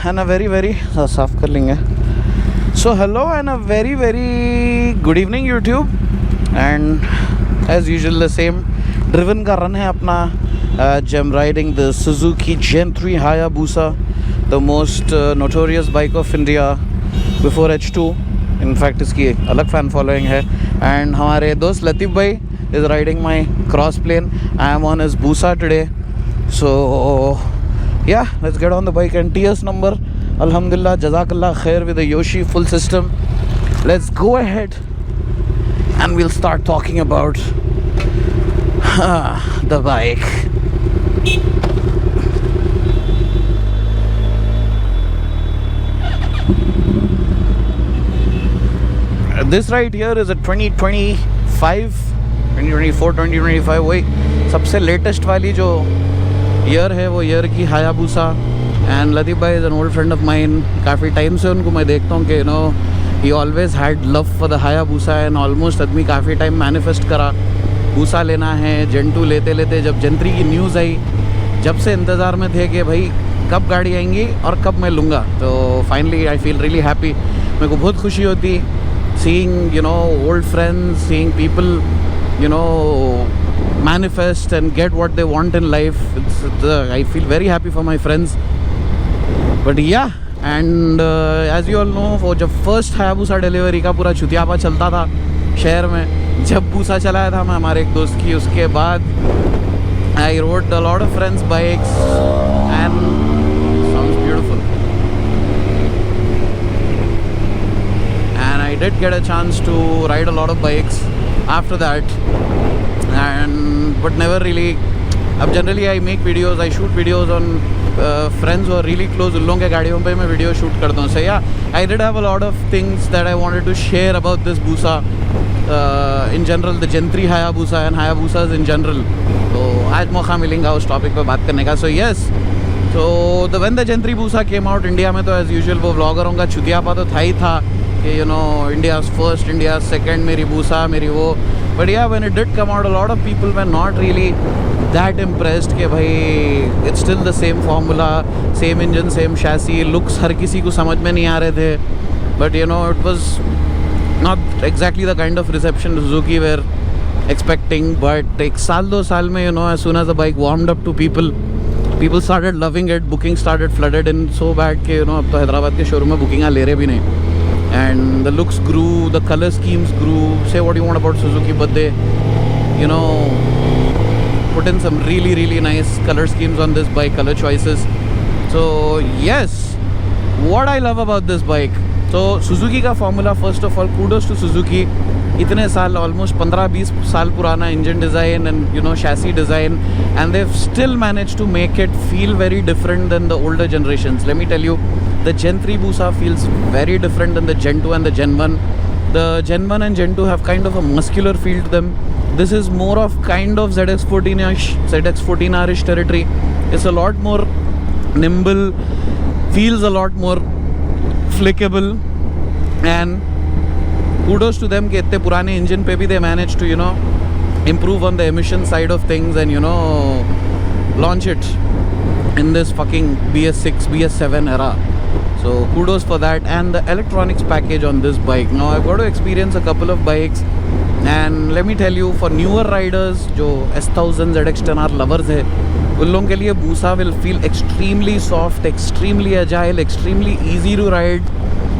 And a very साफ कर लेंगे. So hello and a very good evening YouTube. And as usual the same driven का run है अपना. जम riding the Suzuki gen 3 Hayabusa, the most notorious bike of India before H2. In fact इसकी एक अलग फ़ैन फॉलोइंग है. And हमारे दोस्त लतीफ़ भाई is riding my cross plane. I am on his Busa today. So yeah, let's get on the bike. And TS number, alhamdulillah, jazakallah khair with the Yoshi full system. Let's go ahead and we'll start talking about the bike. This right here is a 2025 2024 2025 वही सबसे latest वाली जो year है वो year की Hayabusa. And लतीफ़ भाई is an old friend of mine. काफ़ी time से उनको मैं देखता हूँ कि ही always had love for the Hayabusa. And almost आदमी काफ़ी टाइम मैनिफेस्ट करा बूसा लेना है. जेन 2 लेते लेते जब जेन 3 की न्यूज़ आई, जब से इंतज़ार में थे कि भाई कब गाड़ी आएंगी और कब मैं लूँगा. तो finally I feel really happy. मेरे को बहुत खुशी होती seeing old friends, seeing people manifest and get what they want in life. I feel very happy for my friends. But yeah, and as you all know, वो जब first Hayabusa delivery का पूरा चुतियापा चलता था शहर में, जब बूसा चलाया था मैं हमारे एक दोस्त की, उसके बाद I rode a lot of friends' bikes and sounds beautiful. And I did get a chance to ride a lot of bikes after that. But never really. अब generally I make videos, I shoot videos on friends who are really close. उन लोगों के गाड़ियों पे मैं video shoot करता हूँ. So yeah, I did have a lot of things that I wanted to share about this Busa in general, the Gen 3 Hayabusa and Hayabusas in general. तो आज मौका मिलेगा उस टॉपिक पे बात करने का. So yes, so when the Gen 3 Busa came out India में, तो as usual वो व्लॉगरों का चुतियापा तो था ही था कि India's first, India's second, मेरी बूसा, मेरी वो. But yeah, when it did come out, a lot of people were not really that impressed कि भाई it's still the same formula, same engine, same chassis, looks हर किसी को समझ में नहीं आ रहे थे. But it was not exactly the kind of reception Suzuki were expecting. But एक साल 2 साल में as soon as the bike warmed up to people started loving it. Booking started flooded in so bad कि अब तो हैदराबाद के showroom में booking ले रहे भी नहीं. And the looks grew, the color schemes grew. Say what you want about Suzuki, but they put in some really nice color schemes on this bike, color choices. So yes, what I love about this bike, so Suzuki का formula, first of all, kudos to Suzuki. इतने साल, almost 15-20 साल पुराना engine design and chassis design, and they've still managed to make it feel very different than the older generations. Let me tell you, the Gen 3 Busa feels very different than the Gen 2 and the Gen 1. The Gen 1 and Gen 2 have kind of a muscular feel to them. This is more of kind of ZX14R-ish territory. It's a lot more nimble, feels a lot more flickable, and kudos to them कि इतने पुराने engine पे भी they managed to improve on the emission side of things and launch it in this fucking BS6 BS7 era. So kudos for that. And the electronics package on this bike, now I've got to experience a couple of bikes, and let me tell you, for newer riders जो S1000 ZX10R lovers है, उन लोगों के लिए Busa will feel extremely soft, extremely agile, extremely easy to ride.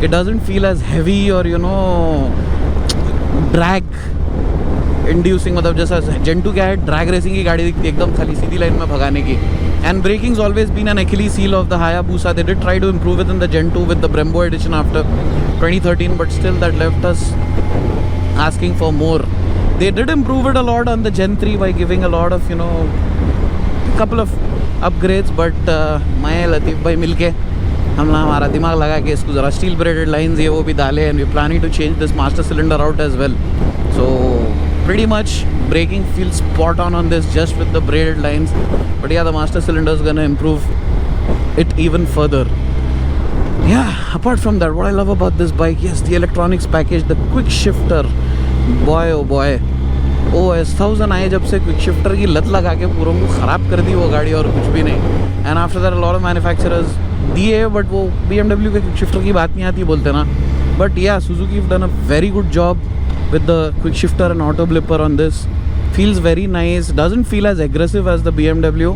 It doesn't feel as heavy or drag inducing. मतलब जैसा Gen 2 क्या है, ड्रैग रेसिंग की गाड़ी दिखती है एकदम खाली सीधी लाइन में भगाने की. And braking's always been an Achilles heel of the Hayabusa. They did try to improve it in the Gen 2 with the Brembo edition after 2013, but still that left us asking for more. They did improve it a lot on the Gen 3 by giving a lot of couple of upgrades. But मैं लतीफ़ भाई मिलके हम हमारा दिमाग लगा के इसको ज़रा स्टील ब्रेडेड लाइन्स ये वो भी डाले, and we're planning to change this master cylinder out as well. So pretty much braking feels spot on this just with the braided lines. But yeah, the master cylinder is gonna improve it even further. Yeah, apart from that, what I love about this bike, yes, the electronics package, the quick shifter, boy oh boy. S1000 आए जब से quick shifter की लत लगा के पूरों को ख़राब कर दी वो गाड़ी और कुछ भी नहीं. And after that, a lot of manufacturers दी है, बट वो BMW के क्विक शिफ्टर की बात नहीं आती बोलते ना. बट या Suzuki have done a very good job with the quick shifter and auto blipper on this. Feels very nice, doesn't feel as aggressive as the BMW,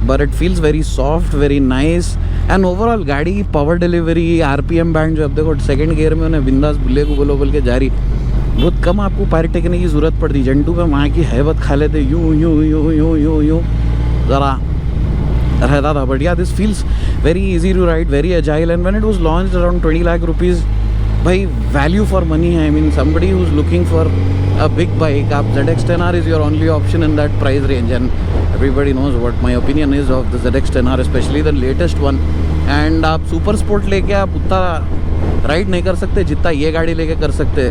but it feels very soft, very nice. And overall गाड़ी की power delivery, RPM band जो अब देखो second gear में उन्हें बिंदास बुल्ले को बोलो बोल के जारी, बहुत कम आपको पैर टेकने की ज़रूरत पड़ती. जेंटू पे माँ की हैबत खा लेते यूँ यूँ यूँ यूँ यूँ यूँ ज़रा रहता था. But yeah this feels very easy to ride, very agile. And when it was launched around 20 lakh rupees, भाई वैल्यू फॉर मनी है. I mean somebody who is looking for a big bike, ZX10R is your only option in that price range, and everybody knows what my opinion is of the ZX10R, especially the latest one. And आप super sport लेके आप उतना ride नहीं कर सकते जितना ये गाड़ी लेके कर सकते.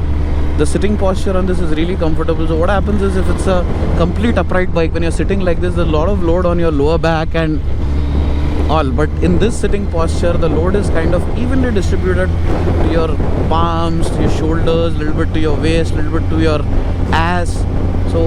The sitting posture on this is really comfortable. So what happens is, if it's a complete upright bike, when you're sitting like this, there's a lot of load on your lower back and all. But in this sitting posture, the load is kind of evenly distributed to your palms, to your shoulders, a little bit to your waist, a little bit to your ass. So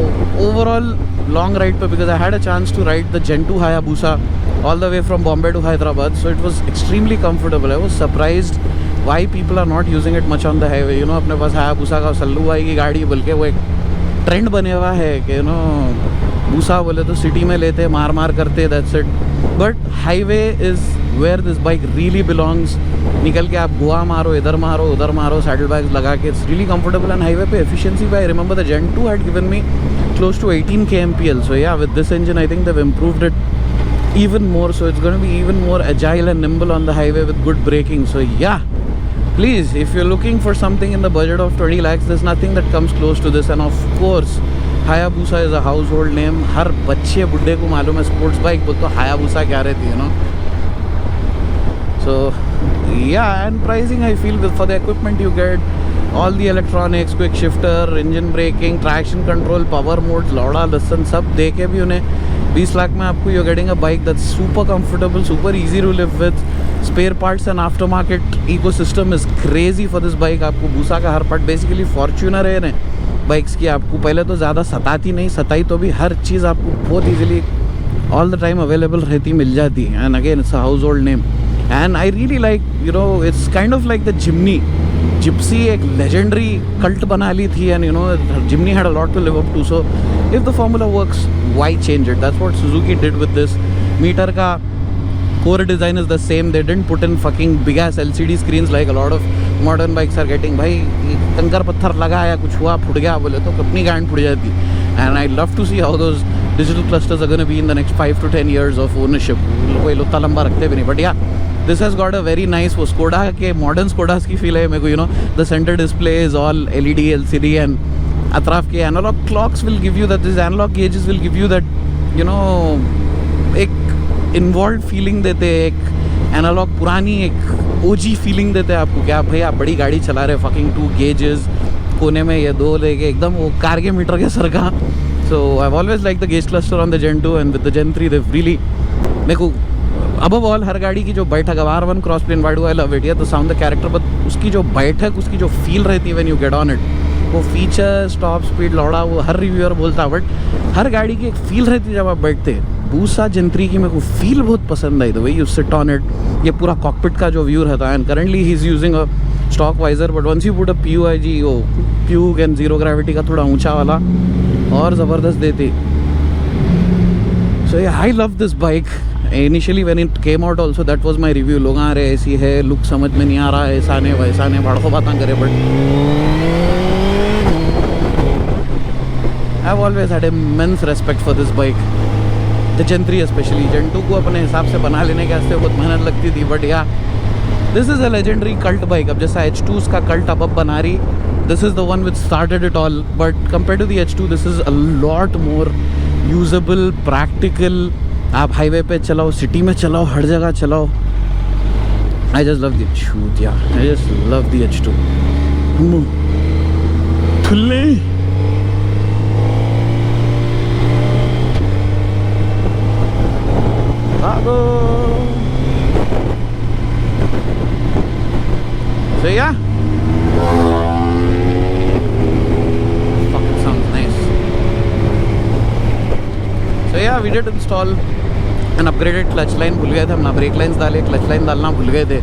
overall long ride pe, because I had a chance to ride the Gen 2 Hayabusa all the way from Bombay to Hyderabad, so it was extremely comfortable. I was surprised why people are not using it much on the highway. You know, अपने पास Hayabusa का सल्लू भाई की गाड़ी, बल्कि वो एक trend बने हुआ है कि भूसा बोले तो सिटी में लेते मार मार करते, that's it. But highway is where this bike really belongs. निकल के आप गोवा मारो, इधर मारो, उधर मारो, सैडल बैग्स लगा के, it's really comfortable. And highway पे एफिशिएंसी पे, I remember the Gen 2 had given me close to 18 kmpl. So yeah, with this engine I think they've improved it even more, so it's going to be even more agile and nimble on the highway with good braking. So yeah, please, if you're looking for something in the budget of 20 lakhs, there's nothing that comes close to this. And of course, Hayabusa is a household name. हर बच्चे बुड्ढे को मालूम है sports bike बोल तो Hayabusa क्या रहती है, So yeah, and pricing, I feel for the equipment you get, all the electronics, quick shifter, engine braking, traction control, power modes, लौड़ा लसन सब दे के भी उन्हें 20 लाख में आपको you're getting a bike that's super comfortable, super easy to live with. Spare parts and aftermarket ecosystem is crazy for this bike. आपको भूसा का हर पार्ट, बेसिकली फॉर्च्यूनर है ना बाइक्स की, आपको पहले तो ज़्यादा सताती नहीं, सताई तो भी हर चीज़ आपको बहुत easily all the time available रहती, मिल जाती. And again it's a household name. And I really like, it's kind of like the Jimny. Gypsy एक लेजेंडरी कल्ट बना ली थी, and Jimny had a lot to live up to. So if the formula works, why change it? That's what Suzuki did with this. Meter का core design is the same. They didn't put in fucking big ass LCD screens like a lot of modern bikes are getting. भाई कंकर पत्थर लगा या कुछ हुआ foot गया बोले तो अपनी गांड फुट जाती. And I'd love to see how those digital clusters are going to be in the next 5 to 10 years of ownership. कोई लोता लंबा रखते भी नहीं. But yeah, this has got a very nice, वो Skoda के modern Skodas की feel है मेरे को. The center display is all LED LCD, and अतराफ के analog clocks will give you that. These analog gauges will give you that, एक involve feeling देते, एक एनालॉग पुरानी एक ओजी फीलिंग देते हैं आपको. क्या भाई आप बड़ी गाड़ी चला रहे, फकिंग 2 गेजेस कोने में ये 2 लेके एकदम वो कार के मीटर के सर का. So I have always like the gauge cluster on the Gen 2, and with the Gen 3 they really, मेरे को अबव ऑल हर गाड़ी की जो बैठक, अब R1 cross plane wide I love it, या the sound the character, but उसकी जो बैठक, उसकी जो फील रहती है when you get on it, वो फीचर्स, टॉप स्पीड, लौड़ा, वो हर रिव्यूअर बोलता. बट हर गाड़ी की एक फील रहती है जब आप बैठते. भूसा Gen 3 की मेरे को फील बहुत पसंद आई, the way you sit on it. ये पूरा कॉकपिट का जो व्यू रहता है, and currently he is using a stock visor, but once you put a PUIG, वो प्यूग एंड जीरो ग्रेविटी का थोड़ा ऊंचा वाला, और ज़बरदस्त देती. So I love this bike. Initially when it came out also, that was my review. लोग आ रहे ऐसी है, लुक समझ में नहीं आ रहा, ऐसा नहीं वैसा नहीं, भाड़ो बातें करे. But I have always had immense respect for this bike, the Gen 3 specially. Gen 2 को अपने हिसाब से बना लेने के वास्ते बहुत मेहनत लगती थी. But yeah, this is a legendary cult bike. अब जैसा H2 का कल्ट अब बना रही, this is the one which started it all. But compare to the H2, this is a lot more usable, practical. आप हाईवे पे चलाओ, city में चलाओ, हर जगह चलाओ. I just love the H2. Yeah, I just love the H2. खुले So yeah, fucking sounds nice. So yeah, we did install and upgraded clutch line भूल गए थे हम ना, ब्रेक लाइन्स डाले, क्लच लाइन डालना भूल गए थे,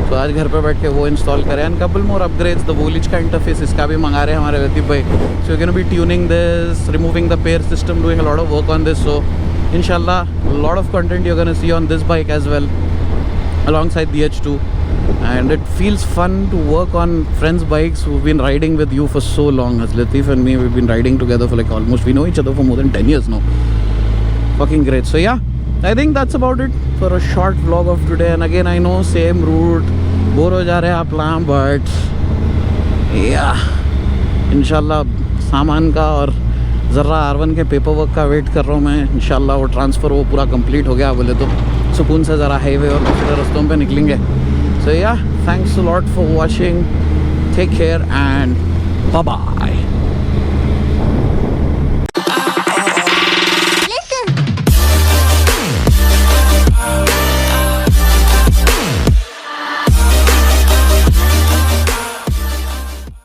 तो आज घर पे बैठ के वो इंस्टॉल करें. And couple more upgrades, the वोलिज का इंटरफेस इसका भी मंगा रहे हैं हमारे लतीफ़ भाई. So you can be tuning this, removing the pair system, doing a lot of work on this. So इंशाल्लाह lot of content you can see on this bike as well alongside the H2. And it feels fun to work on friends' bikes who've been riding with you for so long. As Latif and me, we've been riding together for like almost, we know each other for more than 10 years now. Fucking great. So yeah, I think that's about it for a short vlog of today. And again, I know same route, bore ho ja rahe aap lahan, but yeah, inshallah सामान का और ज़रा R1 के paper work का wait कर रहा हूँ मैं. इंशाल्लाह वो ट्रांसफ़र वो पूरा कंप्लीट हो गया बोले तो सुकून से ज़रा हाईवे और दूसरे रास्तों पे निकलेंगे. So yeah, thanks a lot for watching, take care and bye bye.